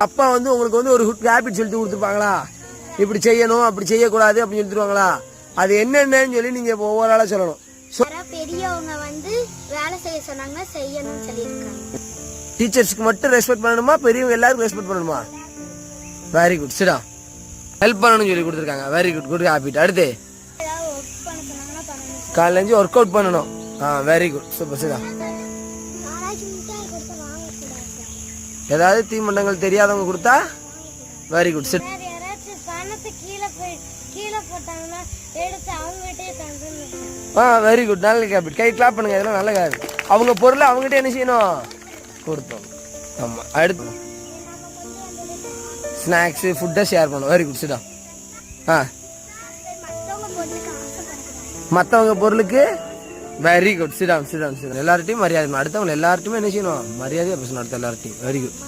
அப்பா வந்து உங்களுக்கு வந்து ஒரு குட் ஹேபிட் சொல்லிட்டு கொடுத்துருப்பாங்களா, இப்படி செய்யணும் அப்படி செய்யக்கூடாது அப்படின்னு சொல்லிடுவாங்களா, அது என்னென்னு சொல்லி நீங்க ஒவ்வொரு ஆளா சொல்லணும். பெரியவங்க வந்து வேலை செய்ய சொன்னாங்க, செய்யணும்னு சொல்லியிருக்காங்க. டீச்சர்ஸ்க்கு மட்டும் ரெஸ்பெக்ட் பண்ணணுமா, பெரியவங்க எல்லாருக்கும் ரெஸ்பெக்ட் பண்ணணுமா? Very good, சிடா. ஹெல்ப் பண்ணணும்னு சொல்லி கொடுத்துருக்காங்க. Very good, good habit. அடுத்து காலையில ஒர்க் அவுட் பண்ணணும். வெரி குட், சூப்பர், சிடா. ஏதாவது தீமண்டங்கள் தெரியாதவங்க கொடுத்தா very good, sit. Very good, நல்ல ஹேபிட். கை கிளாப் பண்ணுங்க, இதெல்லாம் நல்ல ஹேபிட். அவங்க பொருளை அவங்ககிட்ட என்ன செய்யணும், கொடுத்தோம். ஆமா. அடுத்து ஸ்நாக்ஸ் ஃபுட்டை ஷேர் பண்ணும். வெரி குட், சிடா. மற்றவங்க பொருளுக்கு வெரி குட், சிடாம் சிடாம் சிடாம். எல்லார்ட்டையும் மரியாதை. அடுத்தவங்க எல்லார்ட்டையுமே என்ன செய்யணும், மரியாதையா பேசணும். அடுத்த எல்லார்ட்டையும். Very good.